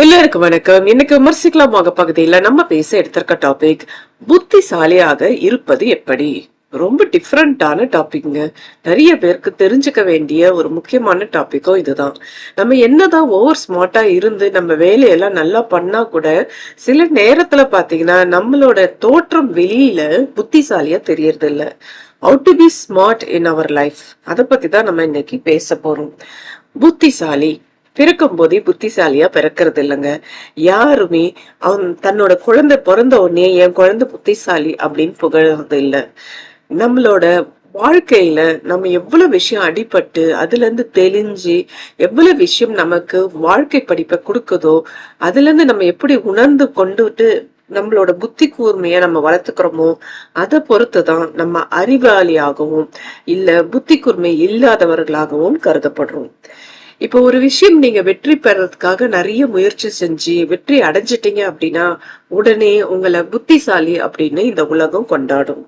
எல்லாருக்கும் வணக்கம். இன்னைக்கு விமர்சிக்கலாமாக பகுதியில நம்ம பேச எடுத்திருக்க டாபிக் புத்திசாலியாக இருப்பது எப்படி. ரொம்ப டிஃப்ரெண்டான டாபிக்ங்க. நிறைய பேருக்கு தெரிஞ்சுக்க வேண்டிய ஒரு முக்கியமான டாபிக்கும் இதுதான். நம்ம என்னதான் ஓவர் ஸ்மார்ட்டா இருந்து நம்ம வேலையெல்லாம் நல்லா பண்ணா கூட சில நேரத்துல பாத்தீங்கன்னா நம்மளோட தோற்றம் வெளியில புத்திசாலியா தெரியறது இல்ல. How to be smart in our life, அதை பத்தி தான் நம்ம இன்னைக்கு பேச போறோம். புத்திசாலி பிறக்கும் போதே புத்திசாலியா பிறக்கிறது இல்லைங்க. யாருமே அவன் தன்னோட குழந்தை பிறந்த உடனே என் குழந்தை புத்திசாலி அப்படின்னு புகழறது இல்ல. நம்மளோட வாழ்க்கையில நம்ம எவ்வளவு விஷயம் அடிபட்டு அதுல இருந்து தெளிஞ்சு எவ்வளவு விஷயம் நமக்கு வாழ்க்கை படிப்பை கொடுக்குதோ அதுல இருந்து நம்ம எப்படி உணர்ந்து கொண்டுட்டு நம்மளோட புத்தி கூர்மைய நம்ம வளர்த்துக்கிறோமோ அதை பொறுத்துதான் நம்ம அறிவாளியாகவும் இல்ல புத்தி கூர்மை இல்லாதவர்களாகவும் கருதப்படுறோம். இப்போ ஒரு விஷயம் நீங்க வெற்றி பெறதுக்காக நிறைய முயற்சி செஞ்சு வெற்றி அடைஞ்சிட்டீங்க அப்படின்னா உடனே உங்களை புத்திசாலி அப்படின்னு இந்த உலகம் கொண்டாடும்.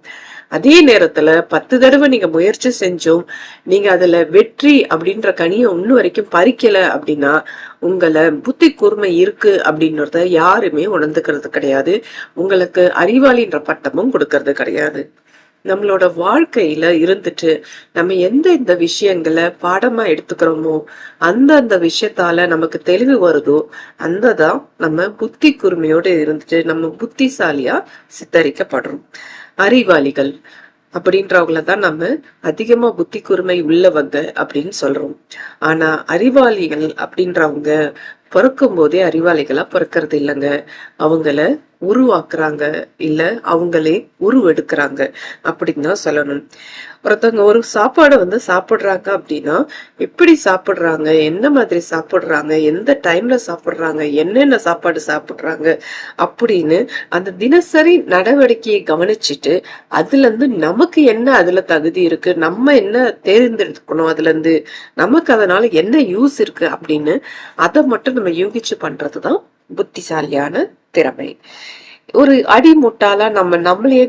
அதே நேரத்துல 10 தடவை நீங்க முயற்சி செஞ்சும் நீங்க அதுல வெற்றி அப்படின்ற கனியை இன்னும் வரைக்கும் பறிக்கல அப்படின்னா உங்களை புத்தி கூர்மை இருக்கு அப்படின்றத யாருமே உணர்ந்துக்கிறது கிடையாது. உங்களுக்கு அறிவாளின்ற பட்டமும் கொடுக்கறது கிடையாது. நம்மளோட வாழ்க்கையில இருந்துட்டு நம்ம இந்த விஷயங்களை பாடமா எடுத்துக்கிறோமோ அந்த விஷயத்தால நமக்கு தெளிவு வருதோ தான் நம்ம புத்தி கூர்மையோட இருந்துட்டு நம்ம புத்திசாலியா சித்தரிக்கப்படுறோம். அறிவாளிகள் அப்படின்றவங்களதான் நம்ம அதிகமா புத்தி கூர்மை உள்ளவங்க அப்படின்னு சொல்றோம். ஆனா அறிவாளிகள் அப்படின்றவங்க பிறக்கும் போதே அறிவாளிகளா பிறக்கிறது இல்லைங்க. அவங்கள உருவாக்குறாங்க, இல்ல அவங்களே உருவெடுக்கிறாங்க அப்படின்னு தான் சொல்லணும். ஒருத்தவங்க ஒரு சாப்பாடை சாப்பிடுறாங்க அப்படின்னா எப்படி சாப்பிடுறாங்க, என்ன மாதிரி சாப்பிடுறாங்க, எந்த டைம்ல சாப்பிடுறாங்க, என்னென்ன சாப்பாடு சாப்பிடுறாங்க அப்படின்னு அந்த தினசரி நடவடிக்கையை கவனிச்சுட்டு அதுல இருந்து நமக்கு என்ன அதுல தகுதி இருக்கு, நம்ம என்ன தேர்ந்தெடுக்கணும், அதுல இருந்து நமக்கு அதனால என்ன யூஸ் இருக்கு அப்படின்னு அதை மட்டும் நம்ம யூகிச்சு பண்றதுதான் புத்திசாலியான திறமை. ஒரு அடிமுட்டாலா நம்மளையே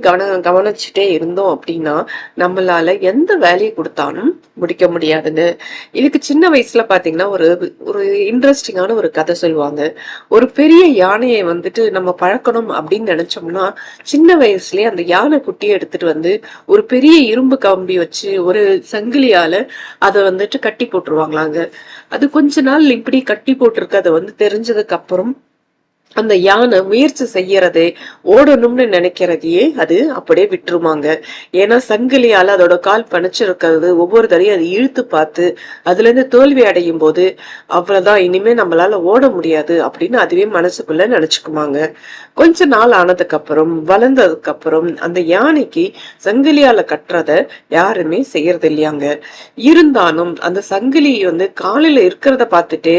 கவனிச்சுட்டே இருந்தோம் அப்படின்னா நம்மளால எந்த வேலையை கொடுத்தாலும் முடிக்க முடியாதுன்னு. இதுக்கு சின்ன வயசுல பாத்தீங்கன்னா ஒரு ஒரு இன்ட்ரெஸ்டிங்கான ஒரு கதை சொல்லுவாங்க. ஒரு பெரிய யானையை நம்ம பழக்கணும் அப்படின்னு நினைச்சோம்னா சின்ன வயசுலயே அந்த யானை குட்டியை எடுத்துட்டு ஒரு பெரிய இரும்பு கம்பி வச்சு ஒரு சங்கிலியால அதை கட்டி போட்டுருவாங்களாங்க. அது கொஞ்ச நாள் இப்படி கட்டி போட்டிருக்கு அதை தெரிஞ்சதுக்கு அப்புறம் அந்த யானை முயற்சி செய்யறதே ஓடணும்னு நினைக்கிறதையே அது அப்படியே விட்டுருமாங்க. ஏன்னா சங்கிலியால அதோட கால் பணிச்சிருக்கிறது ஒவ்வொரு தடையும் அது இழுத்து பார்த்து அதுல இருந்து தோல்வி அடையும் போது அவ்வளவுதான், இனிமே நம்மளால ஓட முடியாது அப்படின்னு அதுவே மனசுக்குள்ள நினைச்சுக்குமாங்க. கொஞ்ச நாள் ஆனதுக்கு அப்புறம் வளர்ந்ததுக்கு அப்புறம் அந்த யானைக்கு சங்கிலியால கட்டுறத யாருமே செய்யறது இல்லையாங்க. இருந்தாலும் அந்த சங்கிலி காலில இருக்கிறத பார்த்துட்டு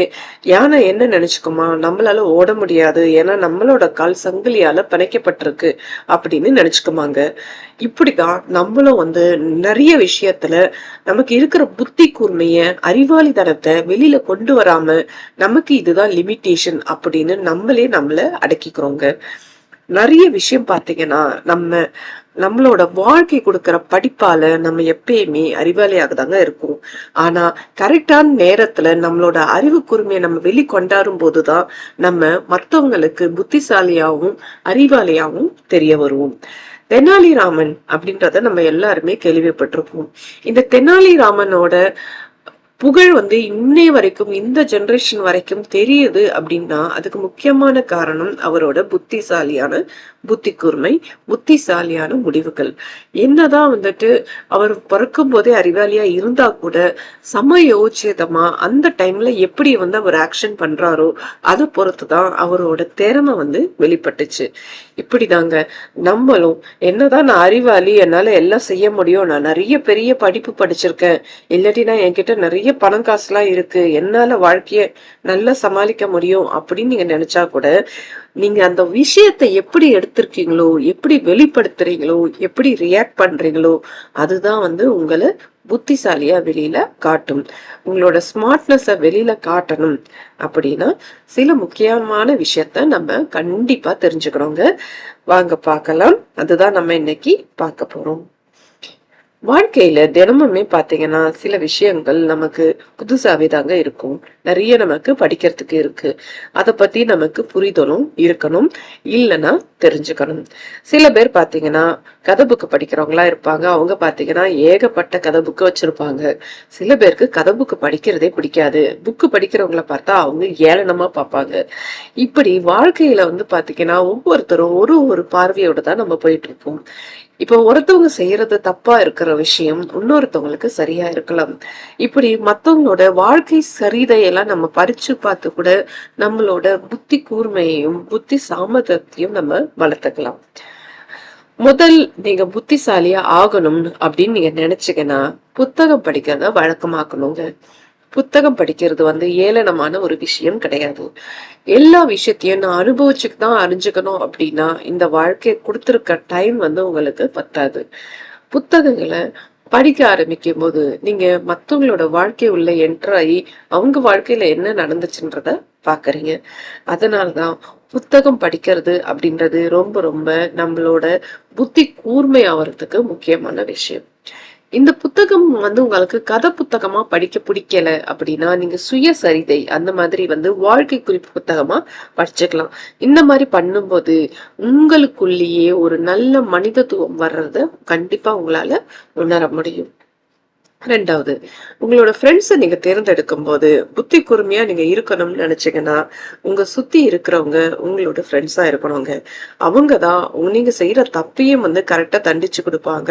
யானை என்ன நினைச்சுக்குமா, நம்மளால ஓட முடியாது, ஏன்னா நம்மளோட கால் சங்கிலியால பிணைக்கப்பட்டிருக்கு அப்படின்னு நினைச்சுக்குமாங்க. இப்படிதான் நம்மளும் நிறைய விஷயத்துல நமக்கு இருக்கிற புத்தி கூர்மைய அறிவாளித்தனத்தை வெளியில கொண்டு வராம நமக்கு இதுதான் லிமிட்டேஷன் அப்படின்னு நம்மள அடக்கிக்கிறோங்க. நிறைய விஷயம் பாத்தீங்கன்னா நம்மளோட வாழ்க்கை கொடுக்கிற படிப்பால நம்ம எப்பயுமே அறிவாளியாக தாங்க இருக்கும். ஆனா கரெக்டான நேரத்துல நம்மளோட அறிவு கூர்மையை நம்ம வெளிக்கொண்டாடும் போதுதான் நம்ம மத்தவங்களுக்கு புத்திசாலியாவும் அறிவாளியாவும் தெரிய வருவோம். தெனாலிராமன் அப்படின்றத நம்ம எல்லாருமே கேள்விப்பட்டிருப்போம். இந்த தெனாலிராமனோட புகழ் இன்னைய வரைக்கும் இந்த ஜெனரேஷன் வரைக்கும் தெரியுது அப்படின்னா அதுக்கு முக்கியமான காரணம் அவரோட புத்திசாலியான புத்தி கூர்மை, புத்திசாலியான முடிவுகள். என்னதான் அவர் பிறக்கும் போதே அறிவாளியா இருந்தா கூட சமயோச்சிதமா அந்த டைம்ல எப்படி அவர் ஆக்ஷன் பண்றாரோ அதை பொறுத்துதான் அவரோட திறமை வெளிப்பட்டுச்சு. இப்படிதாங்க நம்மளும் என்னதான் நான் அறிவாளி, என்னால எல்லாம் செய்ய முடியும், நான் நிறைய பெரிய படிப்பு படிச்சிருக்கேன், இல்லாட்டினா என்கிட்ட நிறைய பணம் காசுலாம் இருக்கு, என்னால வாழ்க்கைய நல்லா சமாளிக்க முடியும் அப்படின்னு நீங்க நினைச்சா கூட நீங்க அந்த விஷயத்தை எப்படி எடுத்திருக்கீங்களோ, எப்படி வெளிப்படுத்துறீங்களோ, எப்படி ரியாக்ட் பண்றீங்களோ அதுதான் உங்களை புத்திசாலியா வெளியில காட்டும். உங்களோட ஸ்மார்ட்னஸ வெளியில காட்டணும் அப்படின்னா சில முக்கியமான விஷயத்த நம்ம கண்டிப்பா தெரிஞ்சுக்கணுங்க. வாங்க பார்க்கலாம். அதுதான் நம்ம இன்னைக்கு பார்க்க போறோம். வாழ்க்கையில தினமுமே பாத்தீங்கன்னா சில விஷயங்கள் நமக்கு புதுசாவே தாங்க இருக்கும். நிறைய நமக்கு படிக்கிறதுக்கு இருக்கு. அத பத்தி நமக்கு புரிதலும் இருக்கணும். இல்லைன்னா தெரிஞ்சுக்கணும். சில பேர் பாத்தீங்கன்னா கதை புக்கு படிக்கிறவங்களா இருப்பாங்க. அவங்க பாத்தீங்கன்னா ஏகப்பட்ட கதை புக்கு வச்சிருப்பாங்க. சில பேருக்கு கதை புக்கு படிக்கிறதே பிடிக்காது. புக்கு படிக்கிறவங்கள பார்த்தா அவங்க ஏளனமா பார்ப்பாங்க. இப்படி வாழ்க்கையில பாத்தீங்கன்னா ஒவ்வொருத்தரும் ஒரு ஒரு பார்வையோட தான் நம்ம போயிட்டு இருக்கோம். இப்ப ஒருத்தவங்க செய்யறது தப்பா இருக்கிற விஷயம் இன்னொருத்தவங்களுக்கு சரியா இருக்கலாம். இப்படி மத்தவங்களோட வாழ்க்கை சரிதையெல்லாம் நம்ம பறிச்சு பார்த்து கூட நம்மளோட புத்தி கூர்மையையும் புத்தி சாமர்த்தியத்தையும் நம்ம வளர்த்துக்கலாம். முதல் நீங்க புத்திசாலியா ஆகணும் அப்படின்னு நீங்க நினைச்சீங்கன்னா புத்தகம் படிக்கிறத வழக்கமாக்கணுங்க. புத்தகம் படிக்கிறது ஏளனமான ஒரு விஷயம் கிடையாது. எல்லா விஷயத்தையும் நான் அனுபவிச்சுட்டு தான் அறிஞ்சுக்கணும் அப்படின்னா இந்த வாழ்க்கையை கொடுத்துருக்க டைம் உங்களுக்கு பத்தாது. புத்தகங்களை படிக்க ஆரம்பிக்கும் போது நீங்க மத்தவங்களோட வாழ்க்கை உள்ள என்ட்ராயி அவங்க வாழ்க்கையில என்ன நடந்துச்சுன்றத பாக்குறீங்க. அதனாலதான் புத்தகம் படிக்கிறது அப்படின்றது ரொம்ப ரொம்ப நம்மளோட புத்தி கூர்மை ஆவறதுக்கு முக்கியமான விஷயம். இந்த புத்தகம் உங்களுக்கு கதை புத்தகமா படிக்க பிடிக்கல அப்படின்னா நீங்க சுயசரிதை அந்த மாதிரி வாழ்க்கை குறிப்பு புத்தகமா படிச்சுக்கலாம். இந்த மாதிரி பண்ணும்போது உங்களுக்குள்ளேயே ஒரு நல்ல மனிதத்துவம் வர்றத கண்டிப்பா உங்களால உணர முடியும். ரெண்டாவது, உங்களோட ஃப்ரெண்ட்ஸை நீங்க தேர்ந்தெடுக்கும் போது புத்தி கூர்மையா நீங்க இருக்கணும்னு நினைச்சீங்கன்னா உங்க சுத்தி இருக்கிறவங்க உங்களோட ஃப்ரெண்ட்ஸா இருக்கணுங்க. அவங்கதான் நீங்க செய்யற தப்பையும் கரெக்டா தண்டிச்சு கொடுப்பாங்க.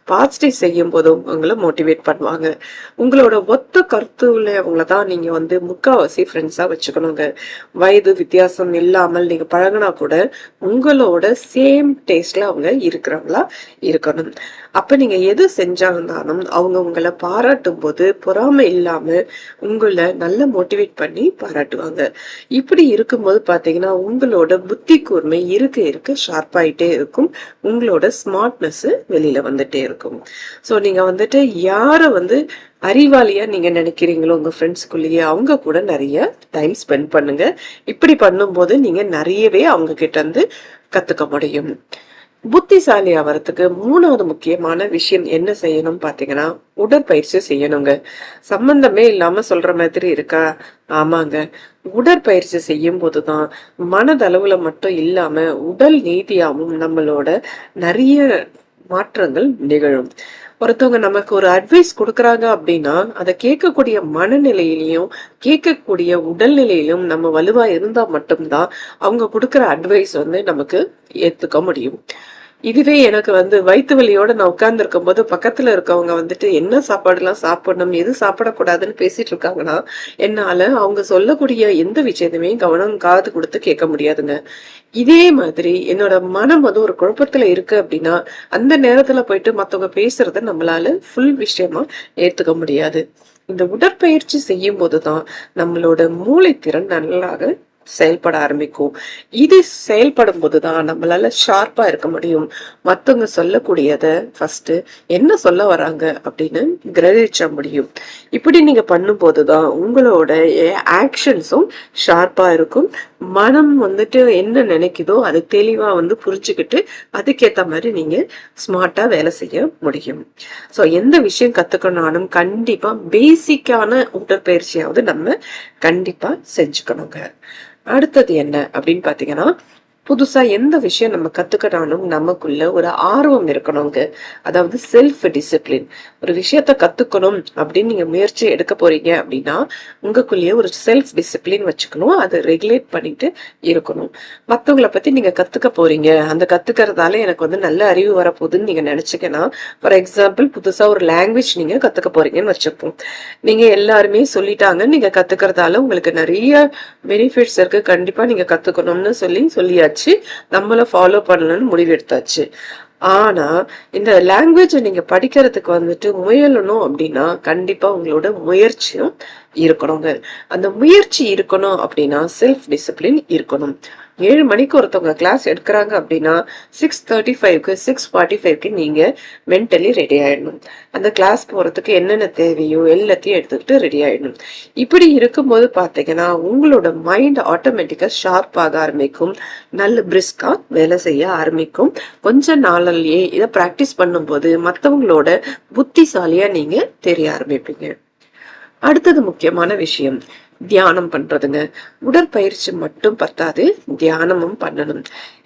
பாசிட்டிவ் செய்யும் போதும் உங்களை மோட்டிவேட் பண்ணுவாங்க. உங்களோட ஒத்த கருத்து உள்ளவங்களதான் நீங்க முக்காவாசி ஃப்ரெண்ட்ஸா வச்சுக்கணுங்க. வயது வித்தியாசம் இல்லாமல் நீங்க பழகினா கூட உங்களோட சேம் டேஸ்ட்ல அவங்க இருக்கிறவங்களா இருக்கணும். அப்ப நீங்க எது செஞ்சாலும் அவங்க உங்களை பாராட்டும் போது பொறாமை இல்லாம உங்களை நல்லா மோட்டிவேட் பண்ணி பாராட்டுவாங்க. இப்படி இருக்கும்போது பாத்தீங்கன்னா உங்களோட புத்தி கூர்மை இருக்க இருக்க ஷார்ப் ஆயிட்டே இருக்கும். உங்களோட ஸ்மார்ட்னஸ் வெளியில வந்துட்டே இருக்கும். சோ நீங்க யார அறிவாளியா நீங்க நினைக்கிறீங்களோ உங்க ஃப்ரெண்ட்ஸ்குள்ளேயே அவங்க கூட நிறைய டைம் ஸ்பெண்ட் பண்ணுங்க. இப்படி பண்ணும்போது நீங்க நிறையவே அவங்க கிட்ட கத்துக்க முடியும். புத்திசாலி ஆவறதுக்கு மூணாவது முக்கியமான விஷயம் என்ன செய்யணும் பாத்தீங்கன்னா உடற்பயிற்சி செய்யணுங்க. சம்பந்தமே இல்லாம சொல்ற மாதிரி இருக்கா? ஆமாங்க. உடற்பயிற்சி செய்யும் போதுதான் மனதளவுல மட்டும் இல்லாம உடல் நீதியாவும் நம்மளோட நிறைய மாற்றங்கள் நிகழும். ஒருத்தவங்க நமக்கு ஒரு அட்வைஸ் கொடுக்கறாங்க அப்படின்னா அதை கேட்கக்கூடிய மனநிலையிலையும் கேட்கக்கூடிய உடல்நிலையிலும் நம்ம வலுவா இருந்தா மட்டும்தான் அவங்க கொடுக்கற அட்வைஸ் நமக்கு ஏத்துக்க முடியும். இதுவே எனக்கு வயிற்று வலியோட நான் உட்கார்ந்து இருக்கும் போது பக்கத்துல இருக்கவங்க என்ன சாப்பாடு எல்லாம் சாப்பிடணும் எது சாப்பிடக்கூடாதுன்னு பேசிட்டு இருக்காங்கன்னா என்னால அவங்க சொல்லக்கூடிய எந்த விஷயத்தையுமே கவனம் காது கொடுத்து கேட்க முடியாதுங்க. இதே மாதிரி என்னோட மனம் ஒரு குழப்பத்துல இருக்கு அப்படின்னா அந்த நேரத்துல போயிட்டு மத்தவங்க பேசுறத நம்மளால ஃபுல் விஷயமா ஏத்துக்க முடியாது. இந்த உடற்பயிற்சி செய்யும் போதுதான் நம்மளோட மூளைத்திறன் நல்லாக செயல்பட ஆரம்பிக்கும். இது செயல்படும் போதுதான் நம்மளால ஷார்ப்பா இருக்க முடியும். மத்தவங்க சொல்லக்கூடியத ஃபர்ஸ்ட் என்ன சொல்ல வராங்க அப்படின்னு கிரகிச்ச முடியும். இப்படி நீங்க பண்ணும் போதுதான் உங்களோட ஆக்ஷன்ஸும் ஷார்ப்பா இருக்கும். மனம் என்ன நினைக்குதோ அது தெளிவா புரிஞ்சுக்கிட்டு அதுக்கேத்த மாதிரி நீங்க ஸ்மார்ட்டா வேலை செய்ய முடியும். சோ எந்த விஷயம் கத்துக்கணும்னாலும் கண்டிப்பா பேசிக்கான உடற்பயிற்சியாவது நம்ம கண்டிப்பா செஞ்சுக்கணுங்க. அடுத்தது என்ன அப்படின்னு பாத்தீங்கன்னா புதுசா எந்த விஷயம் நம்ம கத்துக்கணும் நமக்குள்ள ஒரு ஆர்வம் இருக்கணுங்க. அதாவது செல்ஃப் டிசிப்ளின். ஒரு விஷயத்த கத்துக்கணும் அப்படின்னு நீங்க முயற்சி எடுக்க போறீங்க அப்படின்னா உங்களுக்குள்ளேயே ஒரு செல்ஃப் டிசிப்ளின் வச்சுக்கணும். அதை ரெகுலேட் பண்ணிட்டு இருக்கணும். மத்தவங்களை பத்தி நீங்க கத்துக்க போறீங்க, அந்த கத்துக்கிறதால எனக்கு நல்ல அறிவு வரப்போகுதுன்னு நீங்க நினைச்சுக்கன்னா ஃபார் எக்ஸாம்பிள் புதுசா ஒரு லாங்குவேஜ் நீங்க கத்துக்க போறீங்கன்னு வச்சுப்போம். நீங்க எல்லாருமே சொல்லிட்டாங்க நீங்க கத்துக்கிறதால உங்களுக்கு நிறைய பெனிஃபிட்ஸ் இருக்கு, கண்டிப்பா நீங்க கத்துக்கணும்னு சொல்லியாச்சு, நம்மள ஃபாலோ பண்ணணும்னு முடிவெடுத்தாச்சு. ஆனா இந்த லாங்குவேஜ் நீங்க படிக்கிறதுக்கு முயலணும் அப்படின்னா கண்டிப்பா உங்களோட முயற்சியும் இருக்கணுங்க. அந்த முயற்சி இருக்கணும் அப்படின்னா செல்ஃப் டிசிப்ளின் இருக்கணும். 7 மணிக்கு ஒருத்தவங்க கிளாஸ் எடுக்கிறாங்க அப்படின்னா 6:35க்கு 6:45க்கு நீங்க மென்டலி ரெடி ஆயிடணும். அந்த கிளாஸ் போறதுக்கு என்னென்ன தேவையோ எல்லாத்தையும் எடுத்துக்கிட்டு ரெடி ஆயிடணும். இப்படி இருக்கும்போது பாத்தீங்கன்னா உங்களோட மைண்ட் ஆட்டோமேட்டிக்கா ஷார்ப் ஆக ஆரம்பிக்கும், நல்ல பிரிஸ்கா வேலை செய்ய ஆரம்பிக்கும். கொஞ்ச நாளிலேயே இதை பிராக்டிஸ் பண்ணும்போது மற்றவங்களோட புத்திசாலியா நீங்க தெரிய ஆரம்பிப்பீங்க. அடுத்தது முக்கியமான விஷயம் தியானம் பண்றதுங்க. உடற்பயிற்சி மட்டும் பத்தாது, தியானமும் பண்ணணும்.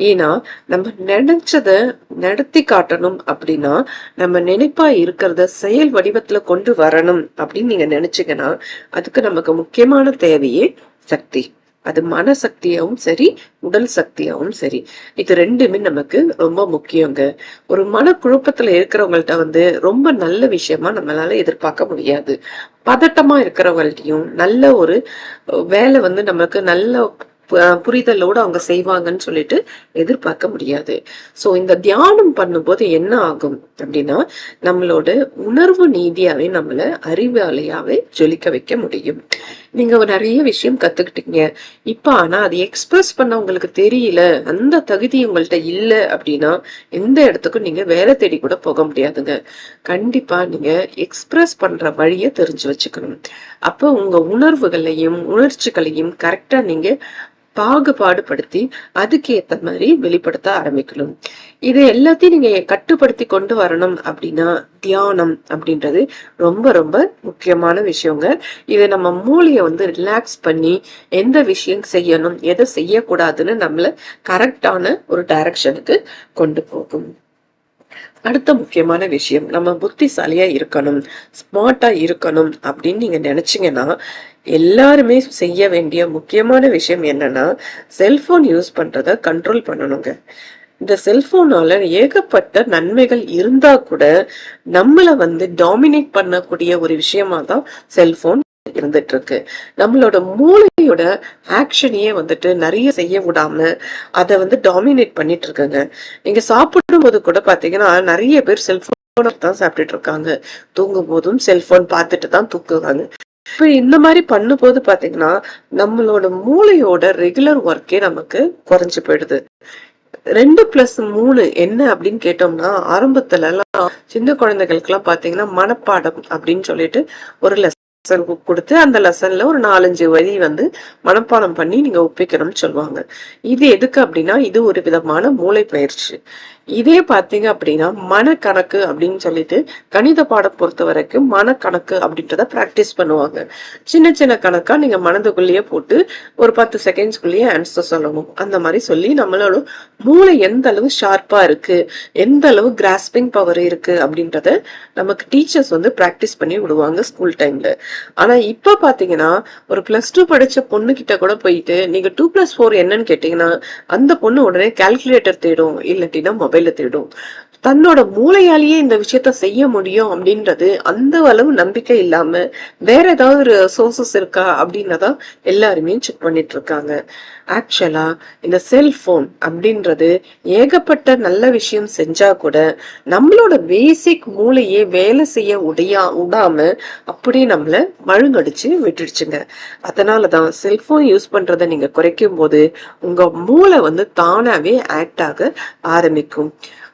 ஏன்னா நம்ம நினைச்சத நடத்தி காட்டணும் அப்படின்னா நம்ம நினைப்பா இருக்கிறத செயல் வடிவத்துல கொண்டு வரணும் அப்படின்னு நீங்க நினைச்சீங்கன்னா அதுக்கு நமக்கு முக்கியமான தேவையே சக்தி. அது மனசக்தியாவும் சரி, உடல் சக்தியாவும் சரி. இது ரெண்டுமே நமக்கு ரொம்ப முக்கியங்க. ஒரு மனக்குழப்பத்துல இருக்கிறவங்கள்ட்ட ரொம்ப நல்ல விஷயமா நம்மளால எதிர்பார்க்க முடியாது. பதட்டமா இருக்கிறவங்கள்ட்டையும் நல்ல ஒரு வேலை நமக்கு நல்ல புரிதலோட அவங்க செய்வாங்கன்னு சொல்லிட்டு எதிர்பார்க்க முடியாது. சோ இந்த தியானம் பண்ணும்போது என்ன ஆகும் அப்படின்னா நம்மளோட உணர்வு நீதியாவே நம்மள அறிவாளியாவே ஜொலிக்க வைக்க முடியும். நீங்க நிறைய விஷயம் கத்துக்கிட்டீங்க இப்ப, ஆனா அது எக்ஸ்பிரஸ் பண்ண உங்களுக்கு தெரியல, அந்த தகுதி உங்கள்ட்ட இல்ல அப்படின்னா எந்த இடத்துக்கும் நீங்க வேலை தேடி கூட போக முடியாதுங்க. கண்டிப்பா நீங்க எக்ஸ்பிரஸ் பண்ற வழிய தெரிஞ்சு வச்சுக்கணும். அப்ப உங்க உணர்வுகளையும் உணர்ச்சிகளையும் கரெக்டா நீங்க பாகுபாடுபடுத்தி அதுக்கு ஏத்த மாதிரி வெளிப்படுத்த ஆரம்பிக்கணும். இது எல்லாத்தையும் நீங்க கட்டுப்படுத்தி கொண்டு வரணும் அப்படின்னா தியானம் அப்படின்றது ரொம்ப ரொம்ப முக்கியமான விஷயங்க. இதை நம்ம மூளைய ரிலாக்ஸ் பண்ணி எந்த விஷயம் செய்யணும் எதை செய்யக்கூடாதுன்னு நம்மள கரெக்டான ஒரு டைரக்ஷனுக்கு கொண்டு போகும். அடுத்த முக்கியமான விஷயம், நம்ம புத்திசாலியா இருக்கணும், ஸ்மார்ட்டா இருக்கணும் அப்படின்னு நீங்க நினைச்சீங்கன்னா எல்லாருமே செய்ய வேண்டிய முக்கியமான விஷயம் என்னன்னா செல்போன் யூஸ் பண்றத கண்ட்ரோல் பண்ணணுங்க. இந்த செல்போனால ஏகப்பட்ட நன்மைகள் இருந்தா கூட நம்மள டாமினேட் பண்ணக்கூடிய ஒரு விஷயமா தான் செல்போன் இருந்துட்டு இருக்கு. நம்மளோட மூளையோட ஆக்ஷனையே நிறைய செய்ய விடாம அத டாமினேட் பண்ணிட்டு இருக்குங்க. நீங்க சாப்பிடும் போது கூட பாத்தீங்கன்னா நிறைய பேர் செல்போன் தான் சாப்பிட்டுட்டு இருக்காங்க, தூங்கும் போதும் செல்போன் பார்த்துட்டு தான் தூக்குறாங்க. இப்ப இந்த மாதிரி பண்ணும் போது பாத்தீங்கன்னா நம்மளோட மூளையோட ரெகுலர் ஒர்க்கே நமக்கு குறைஞ்சு போயிடுது. 2+3 என்ன அப்படின்னு கேட்டோம்னா ஆரம்பத்துல எல்லாம் சின்ன குழந்தைகளுக்கு எல்லாம் பாத்தீங்கன்னா மனப்பாடம் அப்படின்னு சொல்லிட்டு ஒரு லெசன் கொடுத்து அந்த லெசன்ல ஒரு 4-5 வரி மனப்பாடம் பண்ணி நீங்க ஒப்பிக்கணும்னு சொல்லுவாங்க. இது எதுக்கு அப்படின்னா இது ஒரு விதமான மூளை பயிற்சி. இதே பாத்தீங்க அப்படின்னா மனக்கணக்கு அப்படின்னு சொல்லிட்டு கணித பாடம் பொறுத்த வரைக்கும் மனக்கணக்கு அப்படின்றத பிராக்டிஸ் பண்ணுவாங்க. சின்ன சின்ன கணக்கா நீங்க மனதுக்குள்ளேயே போட்டு ஒரு 10 செகண்ட்ஸ்குள்ளேயே ஆன்சர் சொல்லணும். அந்த மாதிரி சொல்லி நம்மளோட மூளை எந்த அளவு ஷார்ப்பா இருக்கு, எந்த அளவு கிராஸ்பிங் பவர் இருக்கு அப்படின்றத நமக்கு டீச்சர்ஸ் பிராக்டிஸ் பண்ணி விடுவாங்க ஸ்கூல் டைம்ல. ஆனா இப்ப பாத்தீங்கன்னா ஒரு +2 படிச்ச பொண்ணு கிட்ட கூட போயிட்டு நீங்க 2+4 என்னன்னு கேட்டீங்கன்னா அந்த பொண்ணு உடனே கால்குலேட்டர் தேடும், இல்லாட்டினா மொபைல தேடும். தன்னோட மூளையாலேயே இந்த விஷயத்த செய்ய முடியும் அப்படின்றது அந்த அளவு நம்பிக்கை இல்லாம வேற ஏதாவது ஒரு சோர்சஸ் இருக்கா அப்படின்னதான் எல்லாருமே செக் பண்ணிட்டு இருக்காங்க. ஆக்சுவலா இந்த செல்போன் அப்படின்றது ஏகப்பட்ட நல்ல விஷயம் செஞ்சா கூட நம்மளோட பேசிக் மூளையே வேலை செய்ய விடாம அப்படியே நம்மள மழுங்கடிச்சு விட்டுடுச்சுங்க. அதனாலதான் செல்போன் யூஸ் பண்றதை நீங்க குறைக்கும் போது உங்க மூளை தானாவே ஆக்ட் ஆக ஆரம்பிக்கும்.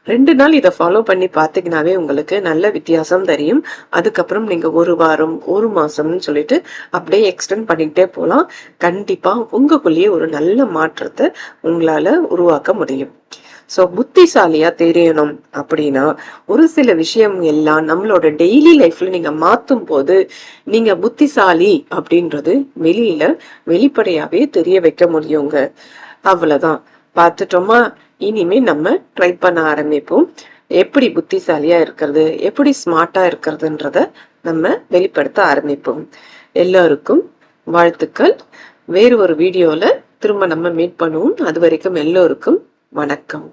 2 நாள் இதை ஃபாலோ பண்ணி பாத்தீங்கன்னாவே உங்களுக்கு நல்ல வித்தியாசம் தெரியும். அதுக்கப்புறம் நீங்க 1 வாரம் 1 மாசம்னு சொல்லிட்டு அப்படியே எக்ஸ்டெண்ட் பண்ணிக்கிட்டே போலாம். கண்டிப்பா உங்களுக்குள்ளேயே ஒரு நல்ல மாற்றத்தை உங்களால உருவாக்க முடியும். சோ புத்திசாலியா தெரியணும் அப்படின்னா ஒரு சில விஷயம் எல்லாம் நம்மளோட டெய்லி லைஃப்ல நீங்க மாத்தும் போது நீங்க புத்திசாலி அப்படின்றது வெளிப்படையாவே தெரிய வைக்க முடியுங்க. அவ்வளவுதான். பார்த்துட்டோமா? இனிமே நம்ம ட்ரை பண்ண ஆரம்பிப்போம். எப்படி புத்திசாலியா இருக்கிறது, எப்படி ஸ்மார்ட்டா இருக்கிறதுன்றத நம்ம வெளிப்படுத்த ஆரம்பிப்போம். எல்லாருக்கும் வாழ்த்துக்கள். வேறு ஒரு வீடியோல திரும்ப நம்ம மீட் பண்ணுவோம். அது வரைக்கும் எல்லோருக்கும் வணக்கம்.